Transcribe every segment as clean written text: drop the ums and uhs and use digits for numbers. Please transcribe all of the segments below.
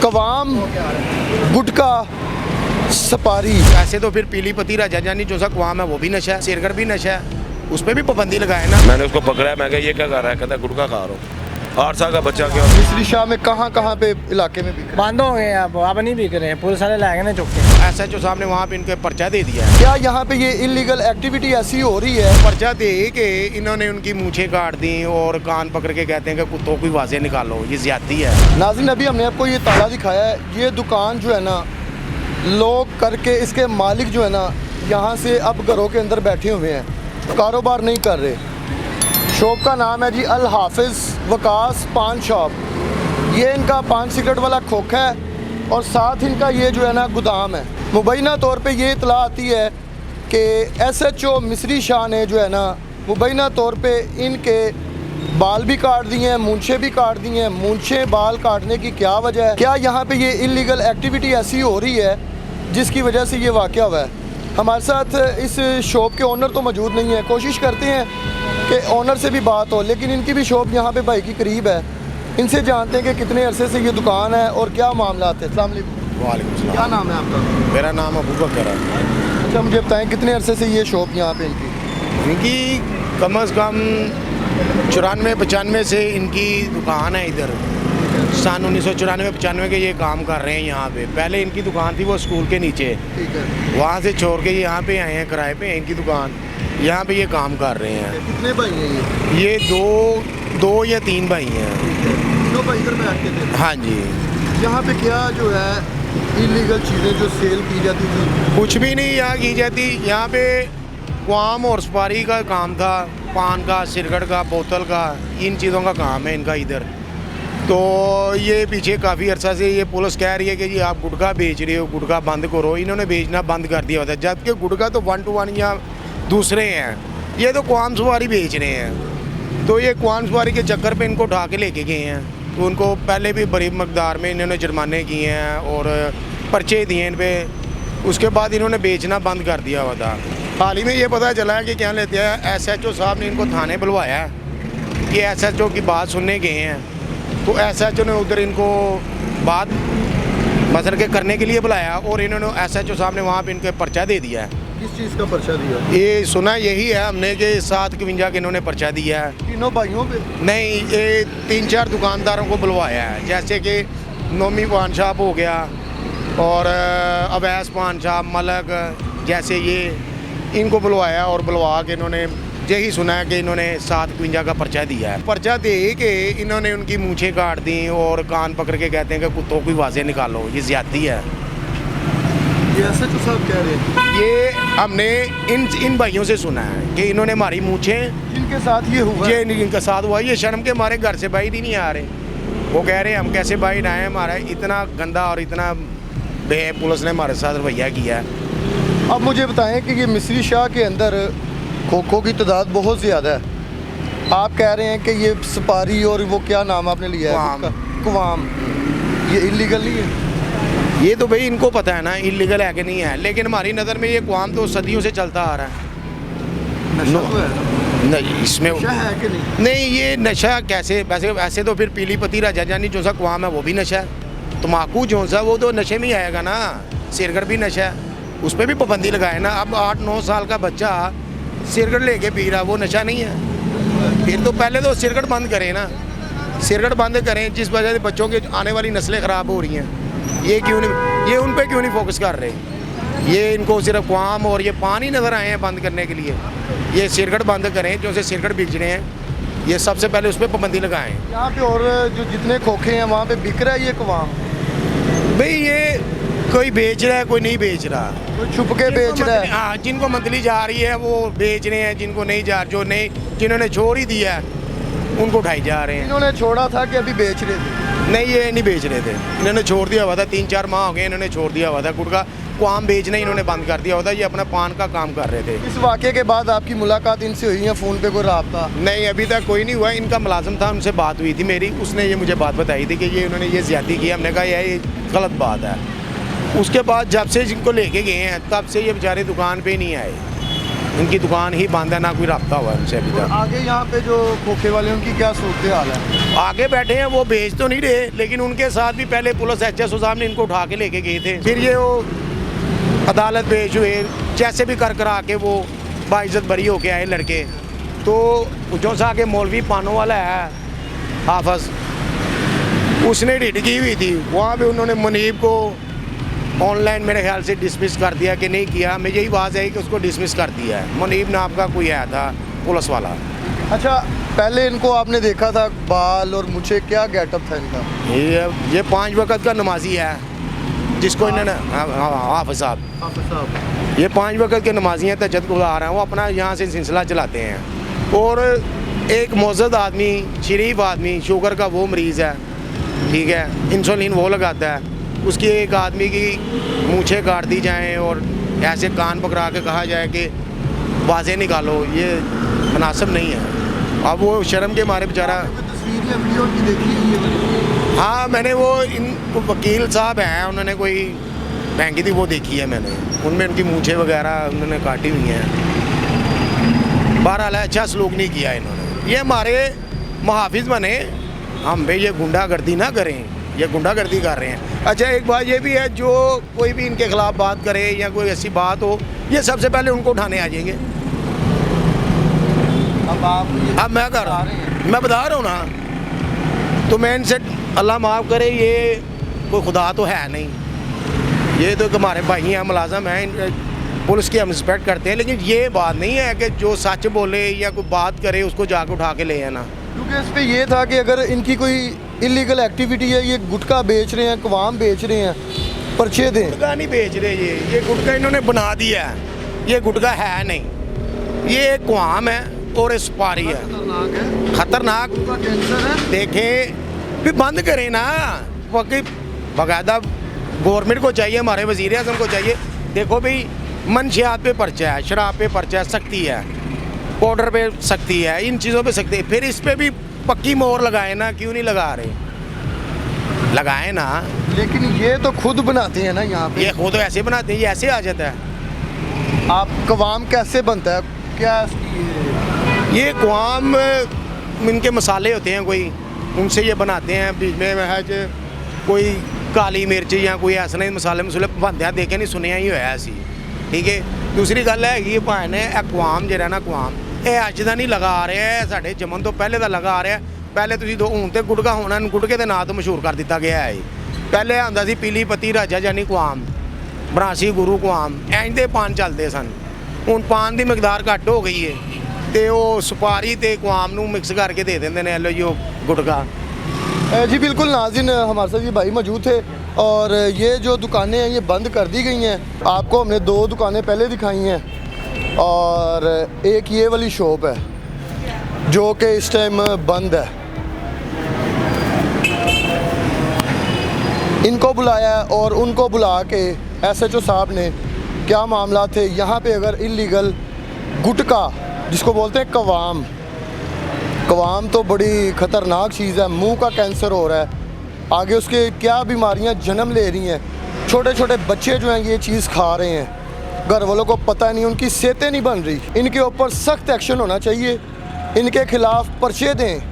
कवाम, गुटका, सपारी। ऐसे तो फिर पीली पत्ती राजा जानी जो सा कवाम है वो भी नशा है, सिरगढ़ भी नशा है, उस पर भी पाबंदी लगाए ना। मैंने उसको पकड़ा है, मैं कहा ये क्या कर रहा है, कहता गुटखा खा रहा हूँ। 8 साल का बच्चा क्यों? मिस्री शाह में कहाँ पे इलाके में बिक रहा बंद हो गए अब नहीं बिक रहे हैं, पुलिस वाले लाएंगे ना चुप के। SHO साहब ने वहाँ पे इनके पर्चा दे दिया है। क्या यहाँ पे ये इलीगल एक्टिविटी ऐसी हो रही है? पर्चा दे के इन्होंने उनकी मूछें काट दी और कान पकड़ के कहते हैं कि कुत्तों की आवाज़ें निकालो, ये ज्यादती है। नाज़रीन, अभी हमने आपको ये ताला दिखाया है। ये दुकान जो है ना, लोग करके इसके मालिक जो है ना, यहाँ से अब घरों के अंदर बैठे हुए हैं, कारोबार नहीं कर रहे। शॉप का नाम है जी अल हाफिज़ वकास पान शॉप। ये इनका पान सिगरेट वाला खोखा है और साथ इनका ये जो है ना गोदाम है। मुबैना तौर पे ये इतला आती है कि SHO मिस्री शाह ने जो है ना मुबैना तौर पे इनके बाल भी काट दिए हैं, मूंछें भी काट दी हैं। मूंछें बाल काटने की क्या वजह है? क्या यहाँ पे ये इलीगल एक्टिविटी ऐसी हो रही है जिसकी वजह से ये वाक़या हुआ है? हमारे साथ इस शॉप के ओनर तो मौजूद नहीं है। कोशिश करते हैं कि ओनर से भी बात हो, लेकिन इनकी भी शॉप यहाँ पे भाई की करीब है। इनसे जानते हैं कि कितने अरसे से ये दुकान है और क्या मामला है। अस्सलाम वालेकुम। वालेकुम सलाम। क्या नाम है आपका? मेरा नाम अबू बकर है। अच्छा, मुझे बताएं कितने अरसे से ये शॉप यहाँ पे इनकी? इनकी कम अज़ कम 94-95 से इनकी दुकान है इधर। सन 1994-95 के ये काम कर रहे हैं यहाँ पे। पहले इनकी दुकान थी वो स्कूल के नीचे, ठीक है। वहाँ से छोड़ के यहाँ पे आए हैं, किराए पे है इनकी दुकान। यहाँ पे ये काम कर रहे हैं। कितने भाई हैं ये? ये दो या 3 भाई हैं। दो भाई इधर बैठते थे। हाँ जी। यहाँ पे क्या जो है इलीगल चीज़ें जो सेल की जाती थी? कुछ भी नहीं यहाँ की जाती। यहाँ पे क्वाम और सुपारी का काम था, पान का, सिरगढ़ का, बोतल का, इन चीज़ों का काम है इनका इधर। तो ये पीछे काफ़ी अर्सा से ये पुलिस कह रही है कि जी आप गुटखा बेच रहे हो, गुटखा बंद करो। इन्होंने बेचना बंद कर दिया होता है, जबकि गुटखा तो 1 to 1 या दूसरे हैं, ये तो क्वाम सुपारी बेच रहे हैं। तो ये क्वाम सुपारी के चक्कर पे इनको उठा के लेके गए हैं। तो उनको पहले भी बड़ी मकदार में इन्होंने जुर्माने किए हैं और पर्चे दिए इन पर। उसके बाद इन्होंने बेचना बंद कर दिया हुआ था। हाल ही में ये पता चला है कि क्या लेते हैं, SHO साहब ने इनको थाने बुलवाया है कि SHO की बात सुनने गए हैं। तो SHO ने उधर इनको बात मसर के करने के लिए बुलाया और इन्होंने SHO साहब ने वहाँ पे इनके पर्चा दे दिया है। किस चीज़ का पर्चा दिया? ये सुना यही है हमने कि 751 के इन्होंने पर्चा दिया है। तीनों भाइयों पे? नहीं, ये 3-4 दुकानदारों को बुलवाया है, जैसे कि नोमी पान शॉप हो गया और अवैस पान शॉप, मलक, जैसे ये इनको बुलवाया और बुलवा के इन्होंने यही सुना है कि इन्होंने 751 का पर्चा दिया है। पर्चा दे के इन्होंने उनकी मूछें काट दी और कान पकड़ के कहते हैं कि कुत्तों की आवाज़ें निकालो, ये ज्यादती है। ये SHO साहब कह रहे हैं? ये हमने इन भाइयों से सुना है कि इन्होंने हमारी मूछें, जिनके साथ ये हुआ, ये इनके साथ हुआ, ये शर्म के हमारे घर से बाहर ही नहीं आ रहे। वो कह रहे हैं हम कैसे बाहर आए, हमारा इतना गंदा और इतना पुलिस ने हमारे साथ रवैया किया है। अब मुझे बताएं कि ये मिस्री शाह के अंदर खोखों की तादाद बहुत ज़्यादा है। आप कह रहे हैं कि ये सपारी और वो क्या नाम आपने लिया है? क्वाम। क्वाम। ये इलीगल नहीं है? ये तो भाई इनको पता है ना इलीगल है कि नहीं है, लेकिन हमारी नज़र में ये क्वाम तो सदियों से चलता आ रहा है। नशा तो है ना? नहीं, इसमें नशा है कि नहीं? नहीं, ये नशा कैसे? वैसे तो फिर पीली पत्ती राजा जानी जो सा क्वाम है वो भी नशा है। तम्बाकू जो सा वो तो नशे में ही आएगा ना। सिरगढ़ भी नशा है, उस पर भी पाबंदी लगाए ना। अब 8-9 साल का बच्चा सिरगढ़ लेके पी रहा, वो नशा नहीं है? फिर तो पहले तो सिरगढ़ बंद करें ना, सिरगढ़ बंद करें, जिस वजह से बच्चों की आने वाली नस्लें ख़राब हो रही हैं। ये क्यों नहीं, ये उन पे क्यों नहीं फोकस कर रहे? ये इनको सिर्फ क्वाम और ये पानी नज़र आए हैं बंद करने के लिए। ये सिरगढ़ बंद करें, जो से सिरगढ़ बिक रहे हैं, ये सबसे पहले उस पर पाबंदी लगाएं। यहाँ पे और जो जितने खोखे हैं वहाँ पे बिक रहा है ये क्वाम? भाई ये कोई बेच रहा है, कोई नहीं बेच रहा, कोई छुप के बेच रहा है। हाँ, जिनको मंथली जा रही है वो बेच रहे हैं, जिनको नहीं जा, जो नहीं, जिन्होंने छोड़ ही दिया है उनको उठाई जा रहे हैं। इन्होंने छोड़ा था कि अभी बेच रहे थे? नहीं, ये नहीं बेच रहे थे, इन्होंने छोड़ दिया हुआ था। 3-4 माह हो गए इन्होंने छोड़ दिया हुआ था। गुटखा क्वाम बेचना इन्होंने बंद कर दिया हुआ था। ये अपना पान का काम कर रहे थे। इस वाक़े के बाद आपकी मुलाकात इनसे हुई है? फ़ोन पे कोई रब्ता? नहीं, अभी तक कोई नहीं हुआ। इनका मुलाजिम था, उनसे बात हुई थी मेरी, उसने ये मुझे बात बताई थी कि ये उन्होंने ये ज़्यादती की। हमने कहा ये गलत बात है। उसके बाद जब से जिनको लेके गए हैं तब से ये बेचारे दुकान पे नहीं आए। इनकी दुकान ही बंद है, ना कोई रब्ता हुआ है उनसे अभी तक। आगे यहाँ पे जो खोखे वाले हैं, उनकी क्या सूरत हाल है? आगे बैठे हैं, वो बेच तो नहीं रहे, लेकिन उनके साथ भी पहले पुलिस HSO साहब ने इनको उठा के लेके गए थे। फिर ये वो अदालत पेश हुए, जैसे भी कर करा के वो बाइज्जत बरी होके आए लड़के। तो जो सा के मौलवी पानों वाला है हाफज, उसने ढिड की हुई थी, वहाँ पे उन्होंने मुनीब को ऑनलाइन मेरे ख्याल से डिसमिस कर दिया कि नहीं किया। मैं यही बात है कि उसको डिसमिस कर दिया है। मुनीब नाम का कोई आया था पुलिस वाला। अच्छा, पहले इनको आपने देखा था बाल और मुझे, क्या गेटअप था इनका? ये 5 वक्त का नमाजी है, जिसको इन्होंने हाफिज साहब, ये 5 वक्त के नमाजी हैं, तहज्जुद गुज़ार हैं। वो अपना यहाँ से सिलसिला चलाते हैं। और एक मोअज़्ज़द आदमी, शरीफ आदमी, शुगर का वो मरीज़ है, ठीक है, इंसुलिन वो लगाता है, उसकी एक आदमी की मूछें काट दी जाएं और ऐसे कान पकड़ा के कहा जाए कि बाजें निकालो, ये मुनासिब नहीं है। अब वो शर्म के मारे बेचारा। तस्वीर या वीडियो उनकी देखी है? हाँ, मैंने वो इन वकील साहब हैं, उन्होंने कोई फेंकी थी, वो देखी है मैंने। उनमें उनकी मूछें वगैरह उन्होंने काटी हुई हैं। बहरहाल अच्छा सलूक नहीं किया इन्होंने। ये हमारे मुहाफिज बने, हम भाई ये गुंडागर्दी ना करें, ये गुंडागर्दी कर रहे हैं। अच्छा, एक बात ये भी है, जो कोई भी इनके खिलाफ बात करे या कोई ऐसी बात हो, ये सबसे पहले उनको उठाने आ जाएंगे। अब मैं कर रहा हूँ, मैं बता रहा हूँ ना, तो मैं इनसे अल्लाह माफ़ करे, ये कोई खुदा तो है नहीं, ये तो हमारे भाई हैं, मुलाजम हैं, पुलिस की हम रिस्पेक्ट करते हैं। लेकिन ये बात नहीं है कि जो सच बोले या कोई बात करे उसको जाके उठा के ले आना। क्योंकि इस पे ये था कि अगर इनकी कोई इलीगल एक्टिविटी है, ये गुटखा बेच रहे हैं, कवाम बेच रहे हैं, पर्चे दें। गुटखा नहीं बेच रहे, ये गुटखा इन्होंने बना दिया है, ये गुटखा है नहीं, ये एक कवाम है और एक सुपारी है, खतरनाक। देखें, फिर बंद करें ना, बाकी बाकायदा गवर्नमेंट को चाहिए, हमारे वज़ीर आज़म को चाहिए। देखो भाई, मंशियात पे पर्चा है, शराब पे पर्चा है, सख्ती है, पाउडर पे सख्ती है, इन चीज़ों पे सख्ती है। फिर इस पे भी पक्की मोहर लगाए ना, क्यों नहीं लगा रहे? लगाए ना। लेकिन ये तो खुद बनाते हैं ना यहाँ पे। ये खुद ऐसे बनाते हैं, ये ऐसे आ जाता है। आप कवाम कैसे बनता है, क्या ये कवाम, इनके मसाले होते हैं कोई, उनसे ये बनाते हैं। बीच में है जो कोई काली मिर्च या कोई ऐसा नहीं मसाले बनते हैं, देखे नहीं सुनिया ही होया ऐसी, ठीक है। दूसरी गल है कि भाई ने कवाम जो ना, कवाम ये अज का नहीं लगा रहे हैं, साढ़े जमन तो पहले का लगा रहा है। पहले तुम दो हूँ तो गुटका होना, गुटके के नाम तो मशहूर कर दिता गया है। पहले आंदा सी पीली पत्ती राजा जानी कवाम, बनारसी गुरु कवाम, इंज दे पान चलते सन। हूँ पान की मकदार घट हो गई है, तो वो सुपारी तो कवाम नूं मिक्स करके दे देंगे ने, लो जो गुटका। जी बिल्कुल नाज़रीन, हमारे साथ ये भाई मौजूद थे और ये जो दुकानें हैं ये बंद कर दी गई हैं। आपको हमने 2 दुकानें पहले दिखाई हैं और एक ये वाली शॉप है जो कि इस टाइम बंद है। इनको बुलाया और उनको बुला के SHO साहब ने, क्या मामला थे यहाँ पे, अगर इलीगल गुटखा जिसको बोलते हैं कवाम, कवाम तो बड़ी ख़तरनाक चीज़ है, मुंह का कैंसर हो रहा है, आगे उसके क्या बीमारियां जन्म ले रही हैं। छोटे छोटे बच्चे जो हैं ये चीज़ खा रहे हैं, घर वालों को पता नहीं, उनकी सेहतें नहीं बन रही। इनके ऊपर सख्त एक्शन होना चाहिए, इनके खिलाफ पर्चे दें,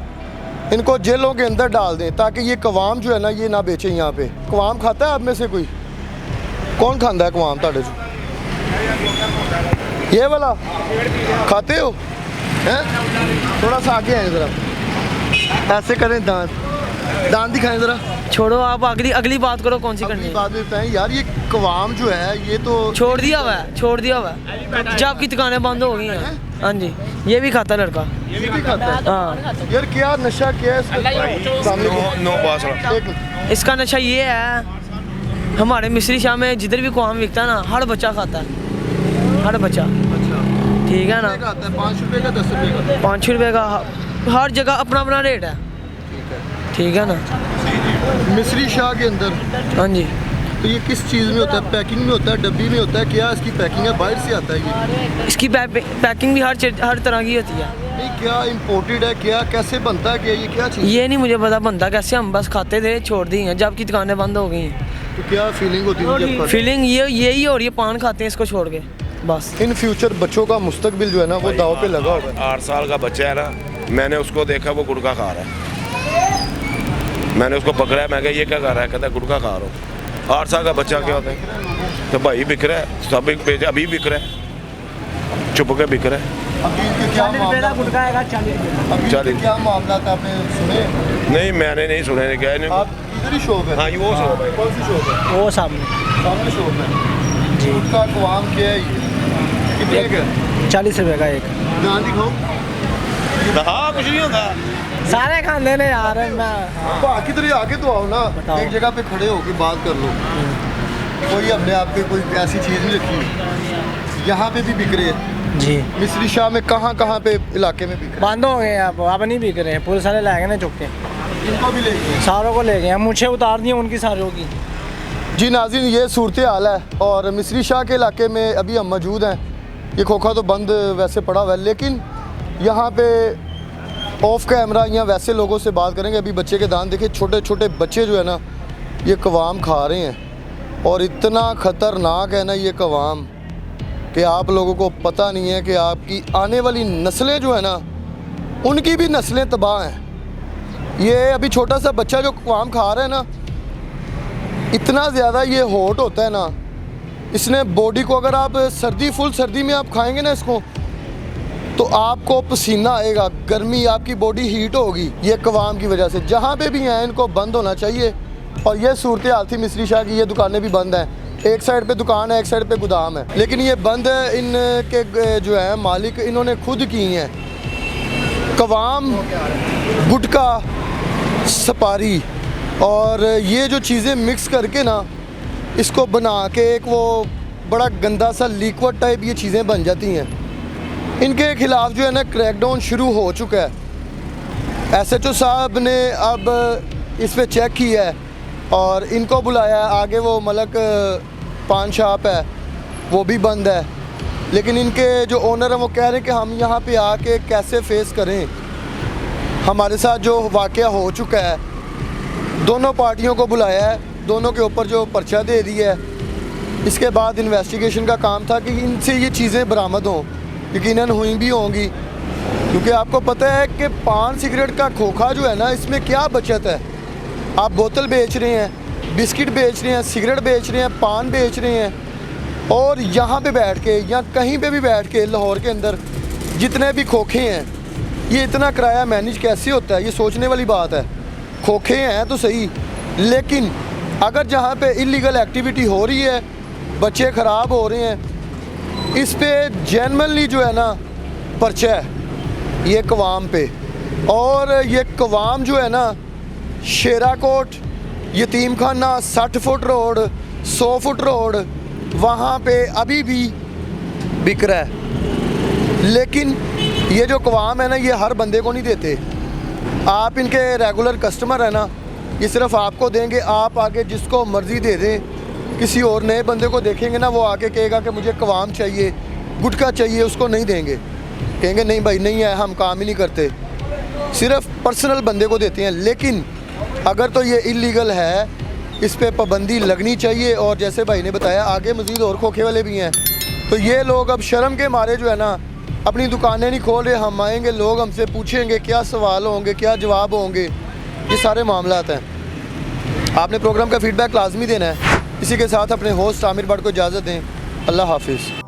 इनको जेलों के अंदर डाल दें ताकि ये कवाम जो है ना ये ना बेचे यहाँ पे। कवाम खाता है आप में से कोई? कौन खाता है कवाम? ताड़े जो ये वाला खाते हो हैं? थोड़ा सा आगे आए ज़रा, ऐसे करें, दांत दिखाएं ज़रा। छोड़ो, आप अगली बात करो, कौन सी करनी है? बात बताएं यार, ये कवाम जो है ये तो छोड़ दिया हुआ है, जब की दुकानें बंद हो गई हैं। हाँ जी, ये भी खाता लड़का, ये भी खाता है। हाँ। यार क्या नशा क्या है इसका नशा ये है, हमारे मिस्री शाह में जिधर भी कवाम बिकता है ना, हर बच्चा खाता है, हर बच्चा। ठीक है ना, 5 रुपये का, 10 रुपये का, 5 रुपये का, हर जगह अपना अपना रेट है। ठीक है ना, मिस्री शाह के अंदर। हाँ जी। तो ये किस चीज़ में होता है? पैकिंग में होता है, डब्बी में होता है, क्या इसकी पैकिंग है? बाहर से आता है ये? इसकी पैकिंग भी हर तरह की होती है। नहीं, क्या इम्पोर्टेड है, क्या कैसे बनता है, क्या ये क्या चीज़? ये नहीं मुझे पता बनता कैसे, हम बस खाते थे, छोड़ दी हैं जब की दुकानें बंद हो गई हैं। तो क्या फीलिंग होती है जब खाते? फीलिंग यही हो रही है, पान खाते हैं इसको छोड़ के। बस इन फ्यूचर बच्चों का मुस्तकबिल जो है ना वो दाव पे लगा हुआ है। 8 साल का बच्चा है ना, मैंने उसको देखा वो गुटखा खा रहा है। मैंने उसको पकड़ा है, मैं कहा ये क्या कर रहा है, कहता है गुटखा खा रहा हूँ। 8 साल का बच्चा क्या होता है? तो भाई बिक रहा है, सब एक पेज अभी बिक रहा है, चुप के बिक रहा है। अभी इनके क्या 40 रुपये का मामला, गुटखा आएगा 40 रुपये। अभी इनके 40 क्या मामला था आपने सुने? नहीं मैंने नहीं सुने, क्या है आप इधर ही शॉप है? हाँ ये वो शॉप है। कौन सी शॉप है? वो सामने सामने शॉप है जी। उसका कवाम क्या है ये? कितने का? 40 रुपये का एक। दान दिखाओ। हाँ कुछ नहीं होता। सारे खाने ने यार मैं बाकी तरह आगे तो आओ ना, बताओ। एक जगह पे खड़े होके बात कर लो। कोई हमने आपके कोई ऐसी चीज़ नहीं रखी, यहाँ पे भी बिक रहे हैं। जी मिस्री शाह में कहाँ कहाँ पे इलाके में बिक रहे बंद हो गए अब नहीं बिक रहे हैं। पुलिस वाले ले गए ना चुप के, हैं? इनको भी ले गए। सारों को ले गए हैं, मुझे उतार दिए उनकी सारों की। जी नाज़रीन, ये सूरत हाल है और मिस्री शाह के इलाके में अभी हम मौजूद हैं। ये खोखा तो बंद वैसे पड़ा हुआ है, लेकिन यहाँ पे ऑफ कैमरा या वैसे लोगों से बात करेंगे। अभी बच्चे के दान देखिए, छोटे छोटे बच्चे जो है ना ये कवाम खा रहे हैं और इतना ख़तरनाक है ना ये कवाम कि आप लोगों को पता नहीं है कि आपकी आने वाली नस्लें जो है ना उनकी भी नस्लें तबाह हैं। ये अभी छोटा सा बच्चा जो कवाम खा रहा है ना, इतना ज़्यादा ये हॉट होता है ना, इसने बॉडी को अगर आप फुल सर्दी में आप खाएंगे ना इसको तो आपको पसीना आएगा, गर्मी, आपकी बॉडी हीट होगी ये कवाम की वजह से। जहाँ पे भी हैं इनको बंद होना चाहिए। और ये सूरत हाल थी मिस्री शाह की। ये दुकानें भी बंद हैं, एक साइड पे दुकान है, एक साइड पे गोदाम है, लेकिन ये बंद इनके जो है मालिक इन्होंने खुद की हैं। कवाम, गुटखा, सपारी और ये जो चीज़ें मिक्स करके ना इसको बना के एक वो बड़ा गंदा सा लिक्विड टाइप ये चीज़ें बन जाती हैं। इनके ख़िलाफ़ जो है ना क्रैकडाउन शुरू हो चुका है। SHO साहब ने अब इस पे चेक किया है और इनको बुलाया है। आगे वो मलक पान शॉप है वो भी बंद है, लेकिन इनके जो ओनर हैं वो कह रहे हैं कि हम यहाँ पे आके कैसे फेस करें। हमारे साथ जो वाक़या हो चुका है, दोनों पार्टियों को बुलाया है, दोनों के ऊपर जो पर्चा दे दिया है। इसके बाद इन्वेस्टिगेशन का काम था कि इनसे ये चीज़ें बरामद हों, यकीनन हुई भी होंगी, क्योंकि आपको पता है कि पान सिगरेट का खोखा जो है ना इसमें क्या बचत है। आप बोतल बेच रहे हैं, बिस्किट बेच रहे हैं, सिगरेट बेच रहे हैं, पान बेच रहे हैं, और यहाँ पे बैठ के या कहीं पे भी बैठ के लाहौर के अंदर जितने भी खोखे हैं, ये इतना किराया मैनेज कैसे होता है? ये सोचने वाली बात है। खोखे हैं तो सही, लेकिन अगर जहाँ पे इलीगल एक्टिविटी हो रही है, बच्चे ख़राब हो रहे हैं, इस पे जेनरली जो है ना पर्चा है ये कवाम पे। और ये कवाम जो है ना शेराकोट, यतीम खाना, 60 फुट रोड, 100 फुट रोड, वहाँ पे अभी भी बिक रहा है। लेकिन ये जो कवाम है ना ये हर बंदे को नहीं देते। आप इनके रेगुलर कस्टमर है ना, ये सिर्फ आपको देंगे। आप आगे जिसको मर्ज़ी दे दें, किसी और नए बंदे को देखेंगे ना वो आके कहेगा कि मुझे कवाम चाहिए, गुटखा चाहिए, उसको नहीं देंगे। कहेंगे नहीं भाई नहीं है, हम काम ही नहीं करते, सिर्फ पर्सनल बंदे को देते हैं। लेकिन अगर तो ये इलीगल है, इस पे पाबंदी लगनी चाहिए। और जैसे भाई ने बताया आगे मज़ीद और खोखे वाले भी हैं, तो ये लोग अब शर्म के मारे जो है ना अपनी दुकानें नहीं खोल रहे। हम आएंगे, लोग हमसे पूछेंगे, क्या सवाल होंगे, क्या जवाब होंगे, ये सारे मामलात हैं। आपने प्रोग्राम का फ़ीडबैक लाजमी देना है। इसी के साथ अपने होस्ट आमिर भट्ट को इजाज़त दें। अल्लाह हाफिज़।